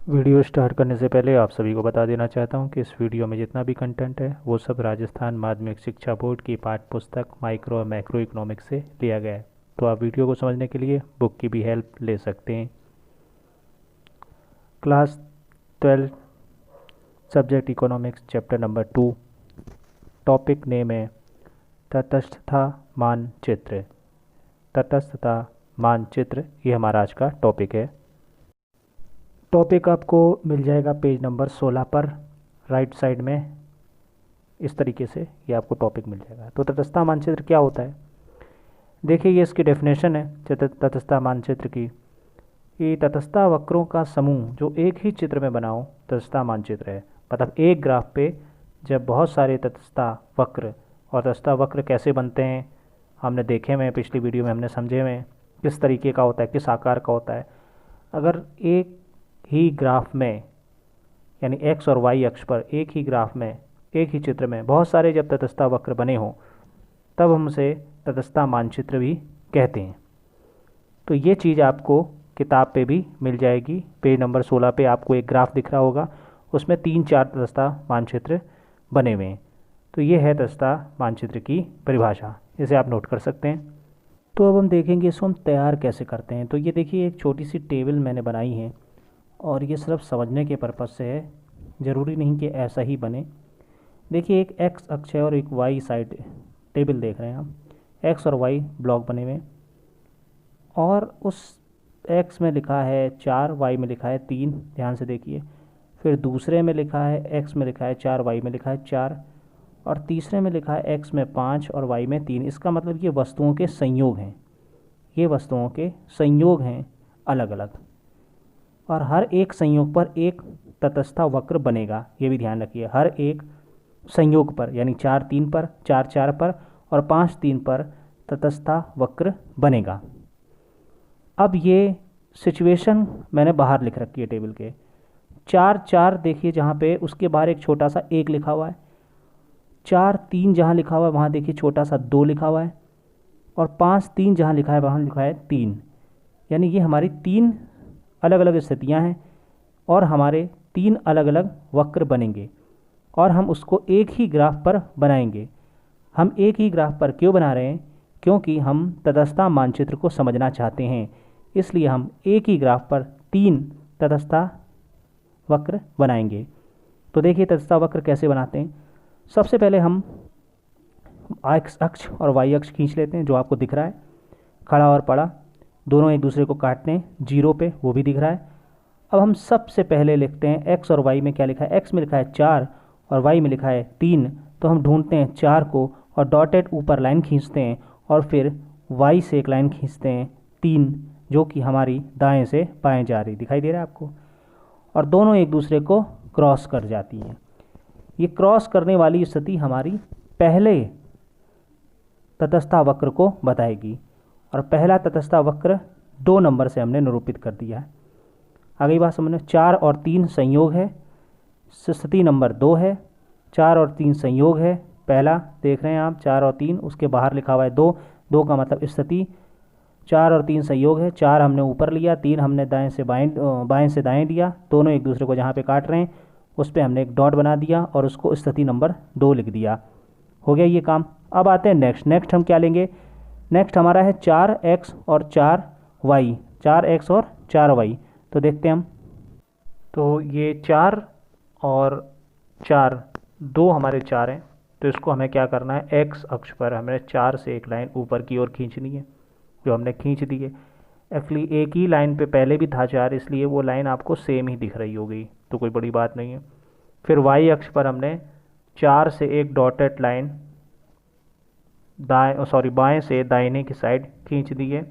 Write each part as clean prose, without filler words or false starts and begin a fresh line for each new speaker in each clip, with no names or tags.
Video start करने से पहले आप सभी को बता देना चाहता हूं कि इस वीडियो में जितना भी कंटेंट है वो सब राजस्थान माध्यमिक शिक्षा बोर्ड की पाठ्य पुस्तक माइक्रो और मैक्रो इकोनॉमिक्स से लिया गया है। तो आप वीडियो को समझने के लिए बुक की भी हेल्प ले सकते हैं। Class 12 subject economics chapter number 2। Topic name है तटस्थता मानचित्र। तटस्थता मानचित्र ये हमारा आज का टॉपिक है। टॉपिक आपको मिल जाएगा पेज नंबर 16 पर राइट साइड में। इस तरीके से ये आपको टॉपिक मिल जाएगा। तो तटस्थता मानचित्र क्या होता है, देखिए ये इसकी डेफिनेशन है तटस्थता मानचित्र की। ये तटस्थता वक्रों का समूह जो एक ही चित्र में बना हो तटस्थता मानचित्र है। मतलब एक ग्राफ पे जब बहुत सारे तटस्थता वक्र, और तटस्थता वक्र कैसे बनते हैं हमने देखे हुए हैं, पिछली वीडियो में हमने समझे हुए हैं किस तरीके का होता है, किस आकार का होता है। अगर एक ही ग्राफ में यानी एक्स और वाई अक्ष पर एक ही ग्राफ में एक ही चित्र में बहुत सारे जब तटस्थता वक्र बने हों तब हम उसे तटस्थता मानचित्र भी कहते हैं। तो ये चीज़ आपको किताब पे भी मिल जाएगी। पेज नंबर 16 पे आपको एक ग्राफ दिख रहा होगा, उसमें 3-4 तटस्थता मानचित्र बने हुए हैं। तो ये है तटस्थता मानचित्र की परिभाषा, इसे आप नोट कर सकते हैं। तो अब हम देखेंगे इसको हम तैयार कैसे करते हैं। तो ये देखिए एक छोटी सी टेबल मैंने बनाई है और ये सिर्फ समझने के पर्पज़ से है, ज़रूरी नहीं कि ऐसा ही बने। देखिए एक एक्स अक्ष है और एक वाई साइड टेबल देख रहे हैं हम। एक्स और वाई ब्लॉक बने हुए और उस एक्स में लिखा है 4, वाई में लिखा है 3, ध्यान से देखिए। फिर दूसरे में लिखा है एक्स में लिखा है 4, वाई में लिखा है 4, और तीसरे में लिखा है एक्स में 5 और वाई में 3। इसका मतलब ये वस्तुओं के संयोग हैं, ये वस्तुओं के संयोग हैं अलग अलग, और हर एक संयोग पर एक तटस्था वक्र बनेगा। ये भी ध्यान रखिए, हर एक संयोग पर यानी 4-3 पर, 4-4 पर और 5-3 पर तटस्था वक्र बनेगा। अब ये सिचुएशन मैंने बाहर लिख रखी है टेबल के। 4-4 देखिए जहाँ पे उसके बाहर एक छोटा सा 1 लिखा हुआ है। 4-3 जहाँ लिखा हुआ है वहाँ देखिए छोटा सा 2 लिखा हुआ है, और 5-3 जहाँ लिखा है वहाँ लिखा है 3। यानी ये हमारी 3 अलग अलग स्थितियाँ हैं और हमारे 3 अलग अलग वक्र बनेंगे और हम उसको एक ही ग्राफ पर बनाएंगे। हम एक ही ग्राफ पर क्यों बना रहे हैं, क्योंकि हम तटस्थता मानचित्र को समझना चाहते हैं, इसलिए हम एक ही ग्राफ पर 3 तटस्थता वक्र बनाएंगे। तो देखिए तटस्थता वक्र कैसे बनाते हैं। सबसे पहले हम एक्स अक्ष और वाई अक्ष खींच लेते हैं, जो आपको दिख रहा है खड़ा और पड़ा, दोनों एक दूसरे को काटते हैं जीरो पे, वो भी दिख रहा है। अब हम सबसे पहले लिखते हैं एक्स और वाई में क्या लिखा है। एक्स में लिखा है 4 और वाई में लिखा है 3, तो हम ढूंढते हैं 4 को और डॉटेड ऊपर लाइन खींचते हैं, और फिर वाई से एक लाइन खींचते हैं 3, जो कि हमारी दाएं से बाएं जा रही, दिखाई दे रहा है आपको, और दोनों एक दूसरे को क्रॉस कर जाती हैं। ये क्रॉस करने वाली स्थिति हमारी पहले तटस्थता वक्र को बताएगी, और पहला तटस्थता वक्र 2 नंबर से हमने निरूपित कर दिया है। आगे बात समझना, 4 और 3 संयोग है, स्थिति नंबर 2 है। 4 और 3 संयोग है, पहला देख रहे हैं आप 4 और 3, उसके बाहर लिखा हुआ है 2, 2 का मतलब स्थिति। 4 और 3 संयोग है, 4 हमने ऊपर लिया, 3 हमने दाएं से दाएं लिया, दोनों एक दूसरे को जहाँ पे काट रहे हैं उस पर हमने एक डॉट बना दिया और उसको स्थिति नंबर 2 लिख दिया। हो गया ये काम। अब आते हैं नेक्स्ट हम क्या लेंगे। नेक्स्ट हमारा है 4x और 4y, 4x और 4y। तो देखते हैं हम, तो ये 4 और 4, 2 हमारे 4 हैं, तो इसको हमें क्या करना है, x अक्ष पर हमें 4 से एक लाइन ऊपर की ओर खींचनी है, जो हमने खींच दी है। एक्चुअली एक ही लाइन पे पहले भी था 4, इसलिए वो लाइन आपको सेम ही दिख रही होगी, तो कोई बड़ी बात नहीं है। फिर y अक्ष पर हमने 4 से एक डॉटेड लाइन बाएं से दाहिने की साइड खींच दी है,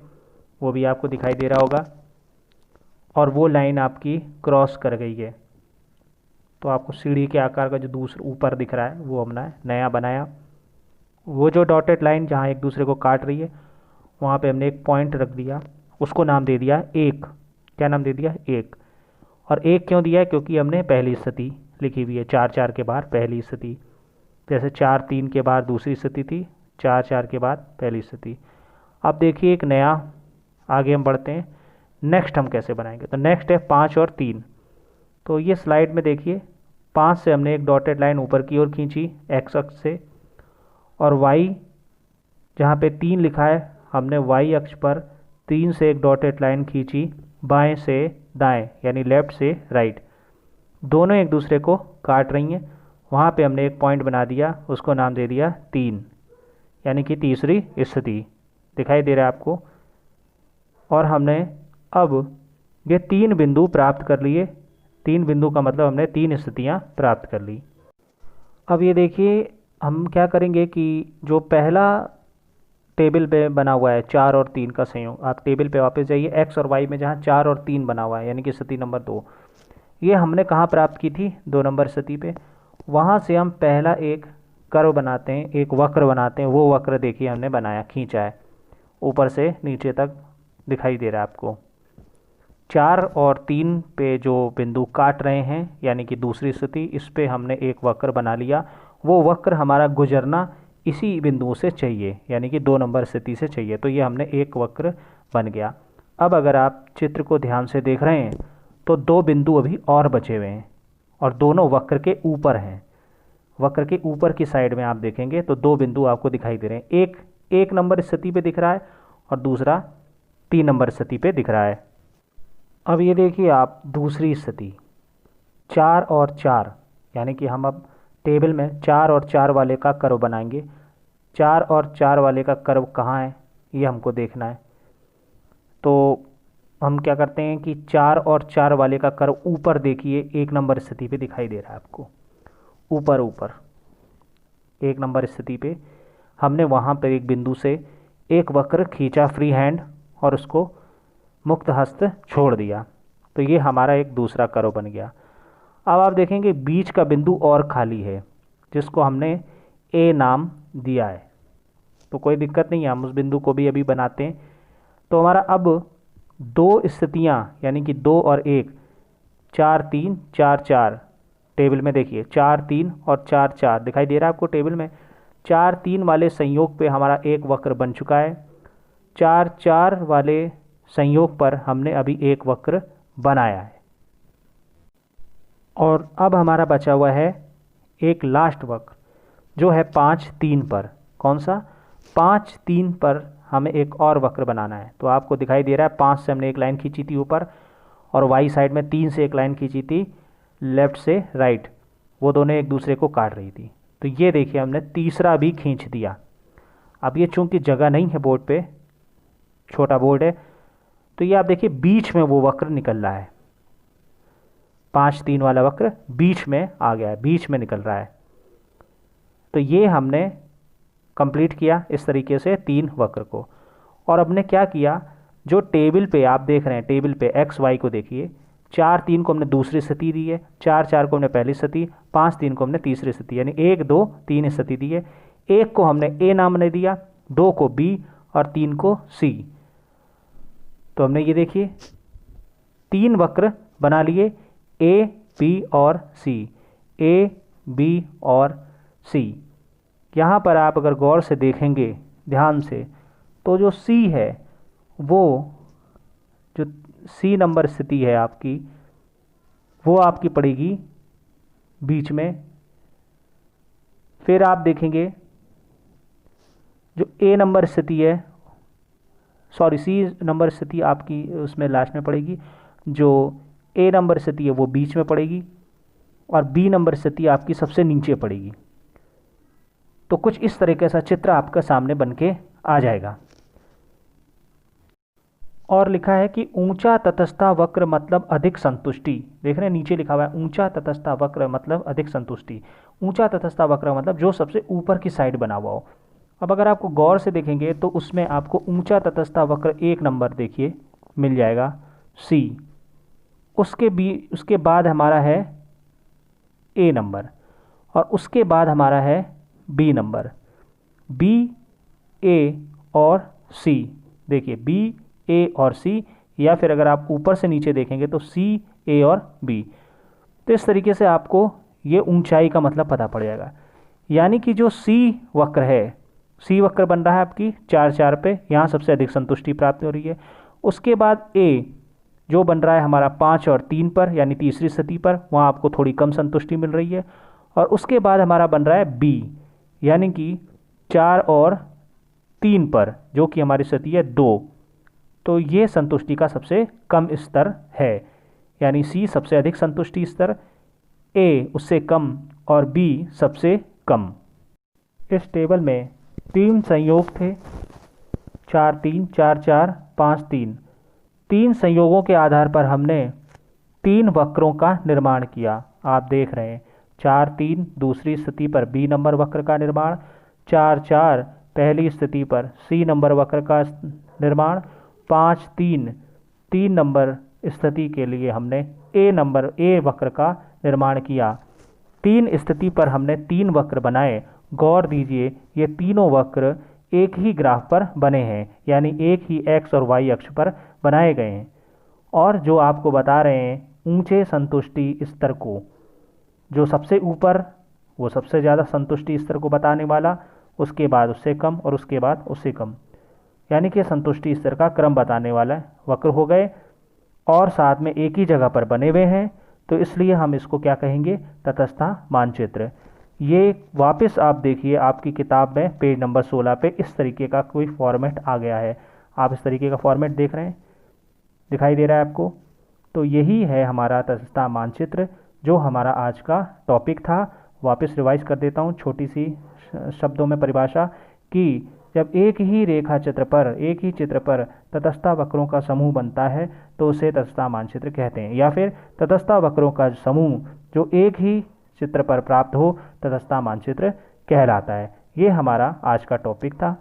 वो भी आपको दिखाई दे रहा होगा, और वो लाइन आपकी क्रॉस कर गई है। तो आपको सीढ़ी के आकार का जो दूसरा ऊपर दिख रहा है वो हमने नया बनाया। वो जो डॉटेड लाइन जहाँ एक दूसरे को काट रही है वहाँ पे हमने एक पॉइंट रख दिया, उसको नाम दे दिया 1। क्या नाम दे दिया, 1। और 1 क्यों दिया है, क्योंकि हमने पहली स्थिति लिखी हुई है, 4-4 के बाहर पहली स्थिति, जैसे 4-3 के बाहर दूसरी स्थिति थी, 4-4 के बाद पहली स्थिति। अब देखिए एक नया, आगे हम बढ़ते हैं, नेक्स्ट हम कैसे बनाएंगे। तो नेक्स्ट है 5 और 3। तो ये स्लाइड में देखिए 5 से हमने एक डॉटेड लाइन ऊपर की ओर खींची एक्स अक्ष से, और वाई जहाँ पे 3 लिखा है हमने वाई अक्ष पर 3 से एक डॉटेड लाइन खींची बाएं से दाएं यानी लेफ़्ट से राइट। दोनों एक दूसरे को काट रही हैं। वहाँ पे हमने एक पॉइंट बना दिया, उसको नाम दे दिया 3, यानी कि तीसरी स्थिति। दिखाई दे रहा है आपको। और हमने अब ये 3 बिंदु प्राप्त कर लिए। 3 बिंदु का मतलब हमने 3 स्थितियाँ प्राप्त कर ली। अब ये देखिए हम क्या करेंगे कि जो पहला टेबल पे बना हुआ है 4 और 3 का संयोग, आप टेबल पे वापस जाइए एक्स और वाई में, जहाँ 4 और 3 बना हुआ है यानी कि स्थिति नंबर 2, ये हमने कहाँ प्राप्त की थी? 2 नंबर स्थिति पे। वहाँ से हम पहला एक कर्व बनाते हैं, एक वक्र बनाते हैं। वो वक्र देखिए हमने बनाया, खींचा है, ऊपर से नीचे तक दिखाई दे रहा है आपको। 4 और 3 पे जो बिंदु काट रहे हैं यानी कि दूसरी स्थिति, इस पे हमने एक वक्र बना लिया। वो वक्र हमारा गुजरना इसी बिंदु से चाहिए यानी कि 2 नंबर स्थिति से चाहिए। तो ये हमने एक वक्र बन गया। अब अगर आप चित्र को ध्यान से देख रहे हैं तो 2 बिंदु अभी और बचे हुए हैं और दोनों वक्र के ऊपर हैं। वक्र के ऊपर की साइड में आप देखेंगे तो 2 बिंदु आपको दिखाई दे रहे हैं। एक नंबर स्थिति पे दिख रहा है और दूसरा 3 नंबर स्थिति पे दिख रहा है। अब ये देखिए आप दूसरी स्थिति 4 और 4, यानी कि हम अब टेबल में 4 और 4 वाले का कर्व बनाएंगे। 4 और 4 वाले का कर्व कहाँ है ये हमको देखना है। तो हम क्या करते हैं कि 4 और 4 वाले का कर्व ऊपर देखिए 1 नंबर स्थिति पे दिखाई दे रहा है आपको। ऊपर 1 नंबर स्थिति पे हमने वहाँ पर एक बिंदु से एक वक्र खींचा फ्री हैंड और उसको मुक्त हस्त छोड़ दिया। तो ये हमारा एक दूसरा कर्व बन गया। अब आप देखेंगे बीच का बिंदु और खाली है जिसको हमने ए नाम दिया है। तो कोई दिक्कत नहीं है, हम उस बिंदु को भी अभी बनाते हैं। तो हमारा अब 2 स्थितियाँ यानी कि 2 और 1, 4 3 4 4 टेबल में देखिए 4 3 और 4 4 दिखाई दे रहा है आपको टेबल में। 4 3 वाले संयोग पे हमारा एक वक्र बन चुका है। 4 4 वाले संयोग पर हमने अभी एक वक्र बनाया है। और अब हमारा बचा हुआ है एक लास्ट वक्र जो है 5 3 पर। कौन सा? 5 3 पर हमें एक और वक्र बनाना है। तो आपको दिखाई दे रहा है 5 से हमने एक लाइन खींची थी ऊपर और वाई साइड में 3 से एक लाइन खींची थी लेफ़्ट से राइट। वो दोनों एक दूसरे को काट रही थी। तो ये देखिए हमने तीसरा भी खींच दिया। अब ये चूंकि जगह नहीं है बोर्ड पे, छोटा बोर्ड है, तो ये आप देखिए बीच में वो वक्र निकल रहा है। 5 3 वाला वक्र बीच में आ गया है, बीच में निकल रहा है। तो ये हमने कंप्लीट किया इस तरीके से 3 वक्र को। और हमने क्या किया, जो टेबल पे आप देख रहे हैं, टेबल पे एक्स वाई को देखिए, 4 3 को हमने दूसरी स्थिति दी है, 4 4 को हमने पहली स्थिति, 5 3 को हमने तीसरी स्थिति, यानी 1 2 3 स्थिति दी है। 1 को हमने ए नाम ने दिया, 2 को बी और 3 को सी। तो हमने ये देखिए 3 वक्र बना लिए, ए बी और सी, ए बी और सी। यहाँ पर आप अगर गौर से देखेंगे ध्यान से तो जो सी है, वो जो सी नंबर स्थिति है आपकी, वो आपकी पड़ेगी बीच में। फिर आप देखेंगे जो ए नंबर स्थिति है, सॉरी सी नंबर स्थिति आपकी उसमें लास्ट में पड़ेगी। जो ए नंबर स्थिति है वो बीच में पड़ेगी और बी नंबर स्थिति आपकी सबसे नीचे पड़ेगी। तो कुछ इस तरीके का चित्र आपका सामने बन के आ जाएगा। और लिखा है कि ऊंचा तटस्था वक्र मतलब अधिक संतुष्टि। देख रहे हैं नीचे लिखा हुआ है ऊंचा तटस्था वक्र मतलब अधिक संतुष्टि। ऊंचा तटस्था वक्र मतलब जो सबसे ऊपर की साइड बना हुआ हो। अब अगर आपको गौर से देखेंगे तो उसमें आपको ऊंचा तटस्था वक्र 1 नंबर देखिए मिल जाएगा सी। उसके बाद हमारा है ए नंबर और उसके बाद हमारा है बी नंबर, बी ए और सी। देखिए बी ए और सी, या फिर अगर आप ऊपर से नीचे देखेंगे तो सी ए और बी। तो इस तरीके से आपको ये ऊंचाई का मतलब पता पड़ जाएगा। यानी कि जो सी वक्र है, सी वक्र बन रहा है आपकी 4 4 पे, यहाँ सबसे अधिक संतुष्टि प्राप्त हो रही है। उसके बाद ए जो बन रहा है हमारा 5 और 3 पर यानी तीसरी स्थिति पर, वहाँ आपको थोड़ी कम संतुष्टि मिल रही है। और उसके बाद हमारा बन रहा है बी यानी कि 4 और 3 पर, जो कि हमारी स्थिति है 2। तो ये संतुष्टि का सबसे कम स्तर है, यानी सी सबसे अधिक संतुष्टि स्तर, ए उससे कम और बी सबसे कम। इस टेबल में 3 संयोग थे, 4 3 4 4 5 3। 3 संयोगों के आधार पर हमने 3 वक्रों का निर्माण किया। आप देख रहे हैं 4 3 दूसरी स्थिति पर बी नंबर वक्र का निर्माण, 4 4 पहली स्थिति पर सी नंबर वक्र का निर्माण, 5 3 3 नंबर स्थिति के लिए हमने ए वक्र का निर्माण किया। 3 स्थिति पर हमने 3 वक्र बनाए। गौर दीजिए ये तीनों वक्र एक ही ग्राफ पर बने हैं, यानी एक ही एक्स और वाई अक्ष पर बनाए गए हैं। और जो आपको बता रहे हैं ऊंचे संतुष्टि स्तर को, जो सबसे ऊपर वो सबसे ज़्यादा संतुष्टि स्तर को बताने वाला, उसके बाद उससे कम और उसके बाद उससे कम, यानी कि संतुष्टि स्तर का क्रम बताने वाला वक्र हो गए और साथ में एक ही जगह पर बने हुए हैं। तो इसलिए हम इसको क्या कहेंगे, तटस्थता मानचित्र। ये वापस आप देखिए आपकी किताब में पेज नंबर 16 पे इस तरीके का कोई फॉर्मेट आ गया है। आप इस तरीके का फॉर्मेट देख रहे हैं, दिखाई दे रहा है आपको। तो यही है हमारा तटस्थता मानचित्र, जो हमारा आज का टॉपिक था। वापस रिवाइज कर देता हूँ छोटी सी शब्दों में परिभाषा, कि जब एक ही रेखा चित्र पर, एक ही चित्र पर तटस्थता वक्रों का समूह बनता है तो उसे तटस्थता मानचित्र कहते हैं, या फिर तटस्थता वक्रों का समूह जो एक ही चित्र पर प्राप्त हो तटस्थता मानचित्र कहलाता है। ये हमारा आज का टॉपिक था।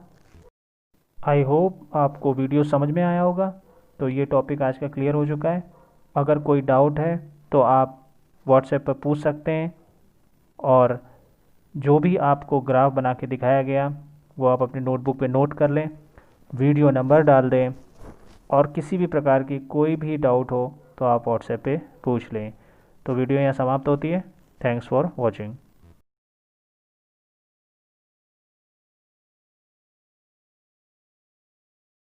आई होप आपको वीडियो समझ में आया होगा। तो ये टॉपिक आज का क्लियर हो चुका है। अगर कोई डाउट है तो आप व्हाट्सएप पर पूछ सकते हैं, और जो भी आपको ग्राफ बना के दिखाया गया वो आप अपनी नोटबुक पे नोट कर लें, वीडियो नंबर डाल दें, और किसी भी प्रकार की कोई भी डाउट हो तो आप व्हाट्सएप पे पूछ लें। तो वीडियो यहाँ समाप्त होती है। Thanks for watching.